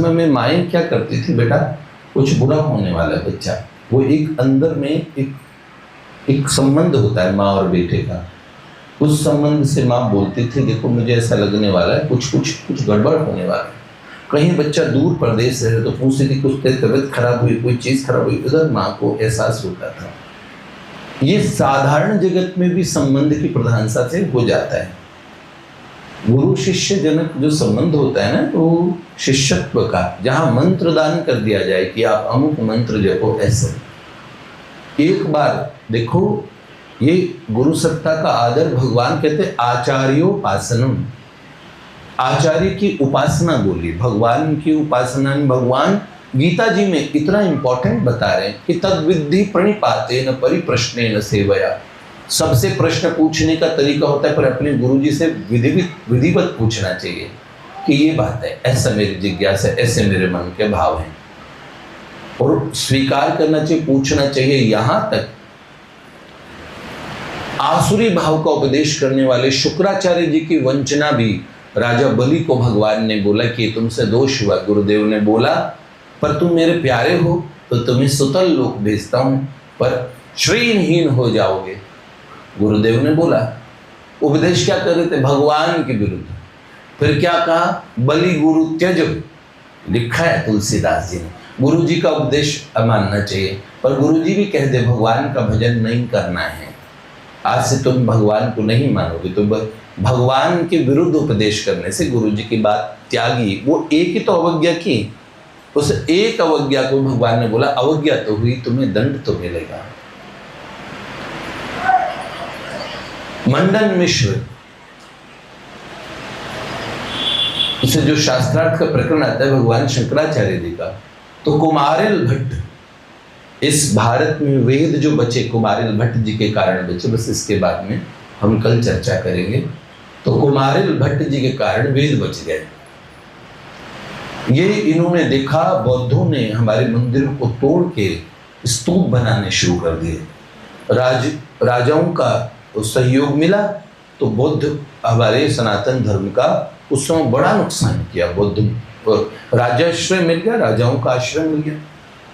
में माएँ क्या करती थी, बेटा कुछ बुरा होने वाला है बच्चा, वो एक अंदर में एक संबंध होता है माँ और बेटे का, उस संबंध से माँ बोलती थी देखो मुझे ऐसा लगने वाला है, कुछ गड़बड़ होने वाला है। कहीं बच्चा दूर प्रदेश रहे तो पूछती थी कुछ तबीयत खराब हुई, कोई चीज़ खराब हुई, उधर माँ को एहसास होता था। ये साधारण जगत में भी संबंध की प्रधानता से हो जाता है। गुरु शिष्य जनक जो संबंध होता है ना, तो शिष्यत्व का, जहाँ मंत्र दान कर दिया जाए कि आप अमुक मंत्र जपो, ऐसे एक बार देखो, ये गुरु सत्ता का आदर भगवान कहते हैं आचार्योपासनम, आचार्य की उपासना बोली, भगवान की उपासना। भगवान गीता जी में इतना इंपॉर्टेंट बता रहे हैं कि तद विद्धि प्रणिपातेन परिप्रश्नेन सेवया, सबसे प्रश्न पूछने का तरीका होता है, पर अपने गुरुजी से विधिवत पूछना चाहिए कि ये बात है, ऐसा मेरी जिज्ञासा, ऐसे मेरे मन के भाव हैं, और स्वीकार करना चाहिए, पूछना चाहिए। यहाँ तक आसुरी भाव का उपदेश करने वाले शुक्राचार्य जी की वंचना भी राजा बलि को भगवान ने बोला कि तुमसे दोष हुआ। गुरुदेव ने बोला पर तुम मेरे प्यारे हो तो तुम्हें सुतल लोक भेजता हूं, पर श्रीहीन हो जाओगे। गुरुदेव ने बोला, उपदेश क्या कर रहे थे, भगवान के विरुद्ध। फिर क्या कहा, बलि गुरु त्यज, लिखा है तुलसीदास जी ने। गुरु जी का उपदेश मानना चाहिए, पर गुरु जी भी कह दे भगवान का भजन नहीं करना है, आज से तुम भगवान को नहीं मानोगे, तो भगवान के विरुद्ध उपदेश करने से गुरु जी की बात त्यागी। वो एक ही तो अवज्ञा की, उस एक अवज्ञा को भगवान ने बोला अवज्ञा तो हुई, तुम्हें दंड तो मिलेगा। मंडन मिश्र, इसे जो शास्त्रार्थ का प्रकरण आता है भगवान शंकराचार्य जी का, तो कुमारिल भट्ट, इस भारत में वेद जो बचे कुमारिल भट्ट जी के कारण बचे, बस इसके बाद में हम कल चर्चा करेंगे। तो कुमारिल भट्ट जी के कारण वेद बच गए। ये इन्होंने देखा, बौद्धों ने हमारे मंदिरों को तोड़ के स्तूप बनाने शुरू कर दिए। राजाओं का सहयोग मिला तो बौद्ध हमारे सनातन धर्म का उस समय बड़ा नुकसान किया। बौद्ध राजाश्रय मिल गया, राजाओं का आश्रय मिल गया।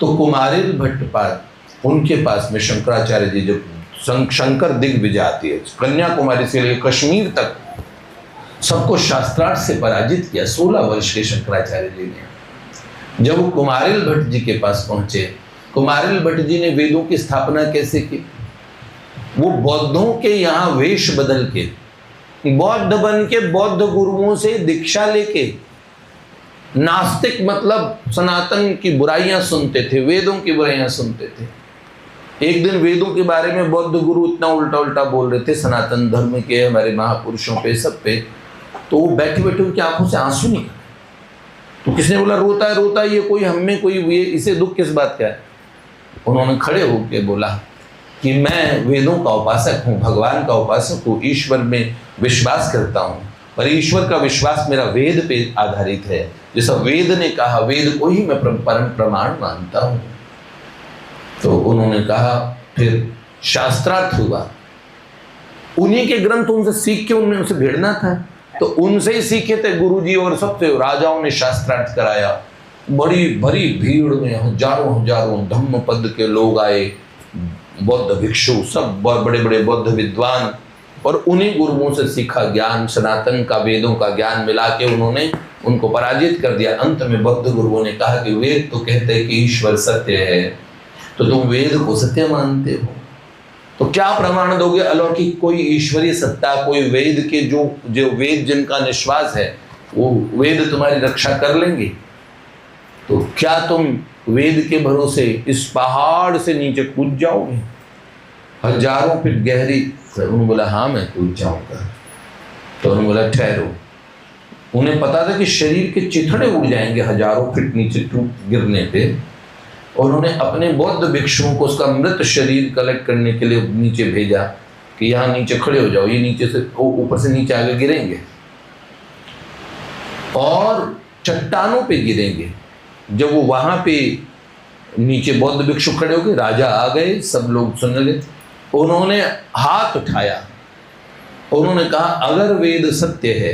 तो कुमारिल भट्टपाद, उनके पास में शंकराचार्य जी जो शंकर दिग्विजय आती है, कन्याकुमारी से लेकर कश्मीर तक सबको शास्त्रार्थ से पराजित किया 16 वर्ष के शंकराचार्य जी ने। जब वो कुमारिल भट्ट जी के पास पहुंचे, कुमारिल भट्ट जी ने वेदों की स्थापना कैसे की, वो बौद्धों के यहाँ वेश बदल के, बौद्ध बन के, बौद्ध गुरुओं से दीक्षा लेके, नास्तिक मतलब सनातन की बुराइयां सुनते थे, वेदों की बुराइयां सुनते थे। एक दिन वेदों के बारे में बौद्ध गुरु इतना उल्टा उल्टा बोल रहे थे सनातन धर्म के, हमारे महापुरुषों पे, सब पे, तो वो बैठे बैठे उनकी आंखों से आंसू निकले। तो किसने बोला रोता है ये कोई, हम में कोई ये, इसे दुख किस बात का है। उन्होंने खड़े होकर बोला कि मैं वेदों का उपासक हूँ, भगवान का उपासक हूँ, ईश्वर में विश्वास करता हूँ, पर ईश्वर का विश्वास मेरा वेद पे आधारित है। जैसा वेद ने कहा, वेद को ही मैं परम प्रमाण मानता हूँ। तो उन्होंने कहा, फिर शास्त्रार्थ हुआ, उन्हीं के ग्रंथ उनसे सीख के उनसे भिड़ना था, तो उनसे ही सीखे थे गुरुजी, और सबसे राजाओं ने शास्त्रार्थ कराया। बड़ी भरी भीड़ में हजारों धम्म पद के लोग आए, बौद्ध भिक्षु, सब बड़े बड़े बौद्ध विद्वान, और उन्हीं गुरुओं से सीखा ज्ञान, सनातन का, वेदों का ज्ञान मिला के उन्होंने उनको पराजित कर दिया। अंत में बौद्ध गुरुओं ने कहा कि वेद तो कहते हैं कि ईश्वर सत्य है, तो तुम वेद को सत्य मानते हो, तो क्या प्रमाण दोगे अलौकिक कोई ईश्वरीय सत्ता, कोई वेद के जो वेद जिनका निश्वास है, वो वेद तुम्हारी रक्षा कर लेंगे? तो क्या तुम वेद के भरोसे इस पहाड़ से नीचे कूद जाओगे, हजारों फीट गहरी? तो उन्होंने बोला हाँ मैं कूद जाऊंगा। तो उन्होंने बोला ठहरो। उन्हें पता था कि शरीर के चिथड़े उड़ जाएंगे हजारों फीट नीचे टूट गिरने पे, और उन्होंने अपने बौद्ध भिक्षुओं को उसका मृत शरीर कलेक्ट करने के लिए नीचे भेजा कि यहाँ नीचे खड़े हो जाओ, ये नीचे से ऊपर से नीचे आगे गिरेंगे और चट्टानों पे गिरेंगे। जब वो वहां पे नीचे बौद्ध भिक्षु खड़े हो गए, राजा आ गए, सब लोग सुनने लगे। उन्होंने हाथ उठाया, उन्होंने कहा अगर वेद सत्य है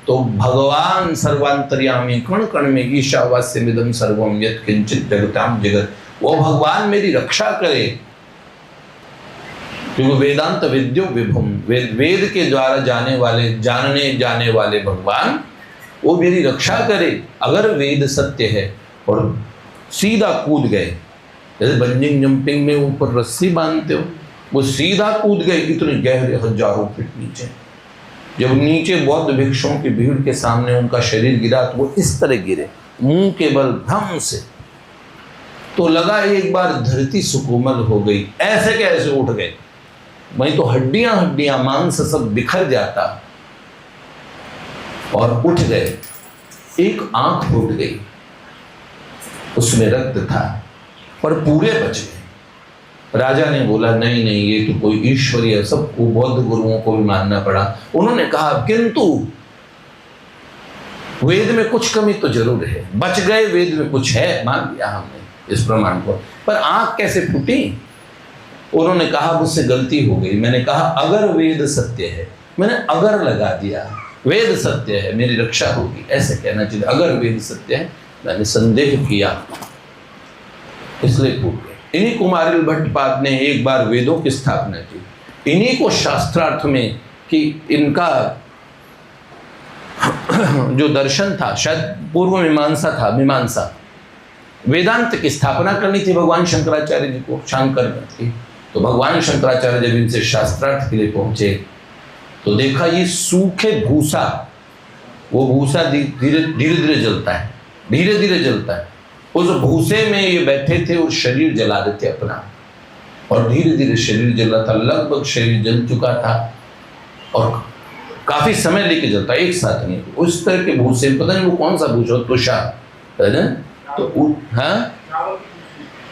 तो भगवान सर्वांतर्यामी कण कण में ईशावास्यमिदं सर्वम यत् किंचित जगताम जगत, वो भगवान मेरी रक्षा करे। क्योंकि वेदांत विद्यो विभुम, वेद के द्वारा जानने जाने वाले भगवान वो मेरी रक्षा करे। अगर वेद सत्य है और सीधा कूद गए, जैसे बंजिंग जंपिंग में ऊपर रस्सी बांधते हो, वो सीधा कूद गए इतने गहरे हजारों फीट नीचे। जब नीचे बौद्ध भिक्षुओं की भीड़ के सामने उनका शरीर गिरा तो वो इस तरह गिरे, मुंह के बल भ्रम से, तो लगा एक बार धरती सुकोमल हो गई। ऐसे कैसे उठ गए, वहीं तो हड्डियां हड्डियां मांस सब बिखर जाता, और उठ गए। एक आंख फूट गई, उसमें रक्त था, पर पूरे बच गए। राजा ने बोला नहीं नहीं, ये तो कोई ईश्वरीय, सबको बौद्ध गुरुओं को भी मानना पड़ा। उन्होंने कहा किंतु वेद में कुछ कमी तो जरूर है, बच गए, वेद में कुछ है, मान लिया हमने इस प्रमाण को, पर आंख कैसे फूटी? उन्होंने कहा मुझसे गलती हो गई, मैंने कहा अगर वेद सत्य है, मैंने अगर लगा दिया, वेद सत्य है मेरी रक्षा होगी, ऐसे कहना चाहिए। अगर वेद सत्य है, मैंने संदेह किया इसलिए फूट गए। इन्हीं कुमारिल भट्टपाद ने एक बार वेदों की स्थापना की, इन्हीं को शास्त्रार्थ में कि इनका जो दर्शन था, शायद पूर्व मीमांसा था, मीमांसा वेदांत की स्थापना करनी थी भगवान शंकराचार्य जी को, शांकर थी। तो भगवान शंकराचार्य जब इनसे शास्त्रार्थ के लिए पहुंचे तो देखा ये सूखे भूसा, वो भूसा धीरे धीरे जलता है, धीरे धीरे जलता है। उस भूसे में ये बैठे थे और शरीर जला रहे थे अपना, और धीरे धीरे शरीर जल रहा था, लगभग शरीर जल चुका था और काफी समय लेके जलता, एक साथ नहीं। उस तरह के भूसे, पता नहीं वो कौन सा भूसा, तुषार है ना, तो हाँ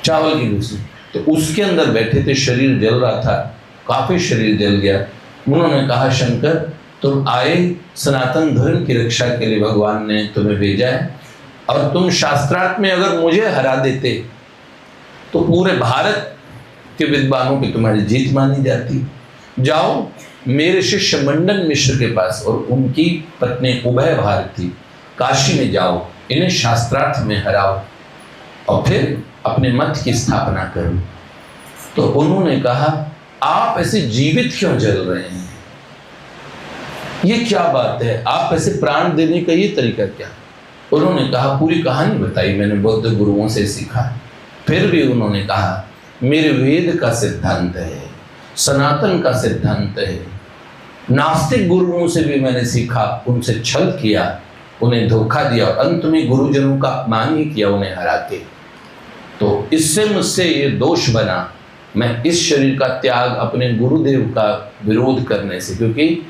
चावल की भूसी, तो उसके अंदर बैठे थे, शरीर जल रहा था, काफी शरीर जल गया। उन्होंने कहा शंकर तुम आए, सनातन धर्म की रक्षा के लिए भगवान ने तुम्हें भेजा है, और तुम शास्त्रार्थ में अगर मुझे हरा देते तो पूरे भारत के विद्वानों की तुम्हारी जीत मानी जाती। जाओ मेरे शिष्य मंडन मिश्र के पास और उनकी पत्नी उभय भारती काशी में जाओ, इन्हें शास्त्रार्थ में हराओ और फिर अपने मत की स्थापना करो। तो उन्होंने कहा आप ऐसे जीवित क्यों जल रहे हैं, ये क्या बात है, आप ऐसे प्राण देने का ये तरीका क्या? उन्होंने कहा पूरी कहानी बताई, मैंने बौद्ध गुरुओं से सीखा। फिर भी उन्होंने कहा मेरे वेद का सिद्धांत है, सनातन का सिद्धांत है, नास्तिक गुरुओं से भी मैंने सीखा, उनसे छल किया, उन्हें धोखा दिया, अंत में गुरुजनों का अपमान ही किया उन्हें हरा के। तो इससे मुझसे ये दोष बना, मैं इस शरीर का त्याग अपने गुरुदेव का विरोध करने से, क्योंकि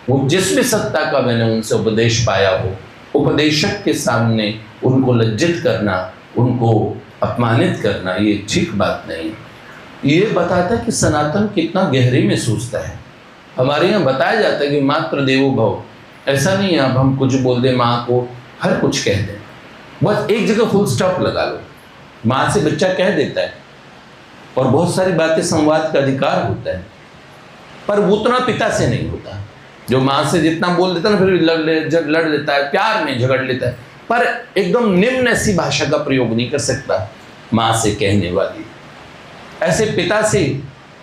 वो जिस भी सत्ता का मैंने उनसे उपदेश पाया हो, उपदेशक के सामने उनको लज्जित करना, उनको अपमानित करना, ये ठीक बात नहीं। ये बताता है कि सनातन कितना गहरे में सोचता है। हमारे यहाँ बताया जाता है कि मात्र देवो भव, ऐसा नहीं है अब हम कुछ बोल दें माँ को, हर कुछ कह दें, बस एक जगह फुल स्टॉप लगा लो। माँ से बच्चा कह देता है, और बहुत सारी बातें संवाद का अधिकार होता है, पर वो उतना पिता से नहीं होता। जो माँ से जितना बोल देता है ना, फिर लड़ लेता है, प्यार में झगड़ लेता है, पर एकदम निम्न ऐसी भाषा का प्रयोग नहीं कर सकता माँ से कहने वाली। ऐसे पिता से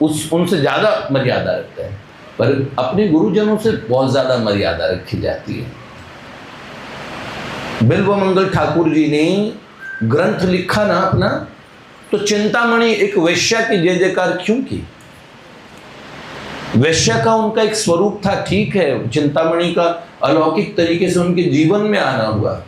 उनसे ज़्यादा मर्यादा रखता है, पर अपने गुरुजनों से बहुत ज़्यादा मर्यादा रखी जाती है। बिल्वमंगल ठाकुर जी ने ग्रंथ लिखा ना अपना, तो चिंतामणि एक वैश्या की जय जयकार क्यों की? वैश्या का उनका एक स्वरूप था, ठीक है, चिंतामणि का अलौकिक तरीके से उनके जीवन में आना हुआ।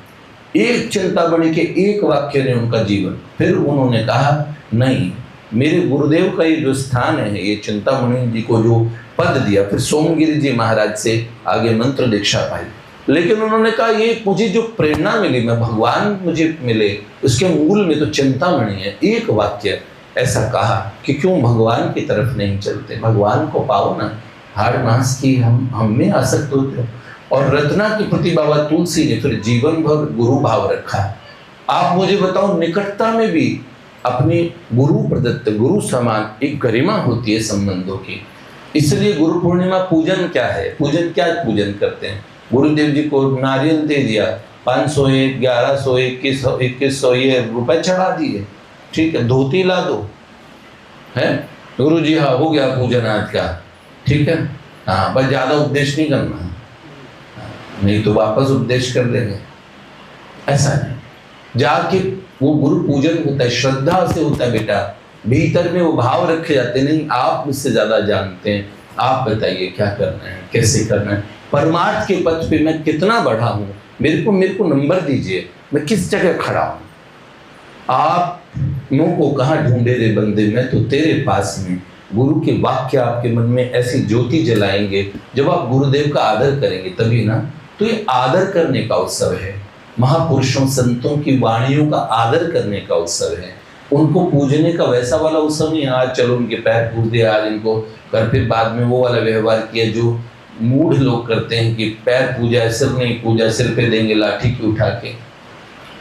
एक चिंतामणि के एक वाक्य ने उनका जीवन, फिर उन्होंने कहा नहीं, मेरे गुरुदेव का ये जो स्थान है, ये चिंतामणि जी को जो पद दिया, फिर सोमगिरी जी महाराज से आगे मंत्र दीक्षा पाई। लेकिन उन्होंने कहा ये मुझे जो प्रेरणा मिली, मैं भगवान मुझे मिले, उसके मूल में तो चिंतामणि है। एक वाक्य ऐसा कहा कि क्यों भगवान की तरफ नहीं चलते, भगवान को पाओ ना, हाड़ मांस की हम में आसक्त होते हो। और रत्ना के प्रति बाबा तुलसी ने फिर जीवन भर गुरु भाव रखा। आप मुझे बताओ, निकटता में भी अपने गुरु प्रदत्त, गुरु समान एक गरिमा होती है संबंधों की। इसलिए गुरु पूर्णिमा पूजन क्या है, पूजन क्या पूजन करते हैं, गुरुदेव जी को नारियल दे दिया, 501, 1100, 2100 ये रुपए चढ़ा दिए, ठीक है, धोती ला दो, है गुरु जी, हाँ हो गया पूजन आज का, ठीक है, हाँ बस ज़्यादा उपदेश नहीं करना, नहीं तो वापस उपदेश कर देंगे। ऐसा नहीं, जाके वो गुरु पूजन होता है, श्रद्धा से होता है बेटा, भीतर में वो भाव रखे जाते नहीं, आप मुझसे ज्यादा जानते हैं, आप बताइए क्या करना है, कैसे करना है, परमार्थ के पथ पे मैं कितना बढ़ा हूँ, मेरे को नंबर दीजिए, मैं किस जगह खड़ा हूँ। आप मुँह को कहाँ ढूंढे रे बंदे, मैं तो तेरे पास में। गुरु के वाक्य आपके मन में ऐसी ज्योति जलाएंगे, जब आप गुरुदेव का आदर करेंगे तभी ना। तो ये आदर करने का उत्सव है, महापुरुषों संतों की वाणियों का आदर करने का उत्सव है, उनको पूजने का वैसा वाला उत्सव नहीं। आज चलो उनके पैर पूज दिया, आज इनको कर, फिर बाद में वो वाला व्यवहार किया जो मूढ़ लोग करते हैं कि पैर पूजा, सिर नहीं पूजा, सिर पे देंगे लाठी की उठा के,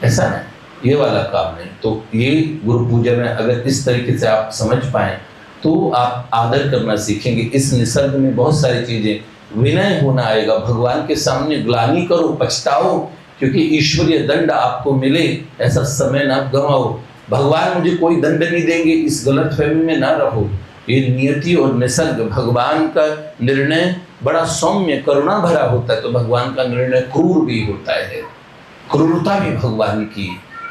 ऐसा नहीं, ये वाला काम नहीं। तो ये गुरु पूजा में अगर इस तरीके से आप समझ पाए तो आप आदर करना सीखेंगे। इस निसर्ग में बहुत सारी चीजें, विनय होना आएगा, भगवान के सामने ग्लानि करो, पछताओ, क्योंकि ईश्वरीय दंड आपको मिले ऐसा समय ना गंवाओ। भगवान मुझे कोई दंड नहीं देंगे, इस गलतफहमी में ना रहो। ये नियति और निसर्ग, भगवान का निर्णय बड़ा सौम्य करुणा भरा होता है, तो भगवान का निर्णय क्रूर भी होता है, क्रूरता भी भगवान की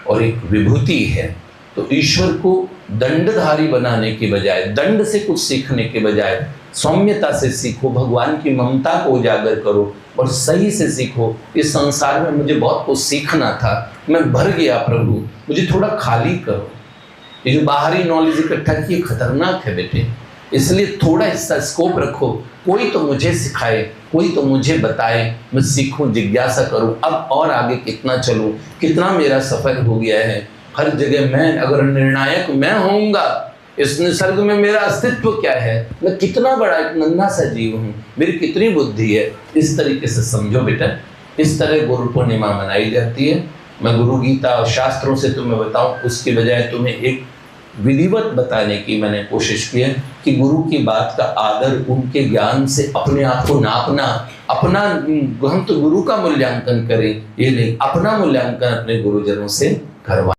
और एक विभूति है। तो ईश्वर को दंडधारी बनाने के बजाय, दंड से कुछ सीखने के बजाय सौम्यता से सीखो, भगवान की ममता को उजागर करो और सही से सीखो। इस संसार में मुझे बहुत कुछ सीखना था, मैं भर गया प्रभु, मुझे थोड़ा खाली करो। ये जो बाहरी नॉलेज इकट्ठा की खतरनाक है बेटे, इसलिए थोड़ा इसका स्कोप रखो। कोई तो मुझे सिखाए, कोई तो मुझे बताए, मैं सीखूं, जिज्ञासा करूं, अब और आगे कितना चलूं, कितना मेरा सफर हो गया है। हर जगह मैं अगर निर्णायक मैं होऊंगा, इस निसर्ग में मेरा अस्तित्व क्या है, मैं कितना बड़ा एक नन्हा सा जीव हूँ, मेरी कितनी बुद्धि है। इस तरीके से समझो बेटा, इस तरह गुरु पूर्णिमा मनाई जाती है। मैं गुरु गीता और शास्त्रों से तुम्हें बताऊं, उसके बजाय तुम्हें एक विधिवत बताने की मैंने कोशिश की है कि गुरु की बात का आदर, उनके ज्ञान से अपने आप को नापना, अपना, हम तो गुरु का मूल्यांकन करें ये नहीं, अपना मूल्यांकन अपने गुरुजनों से करवा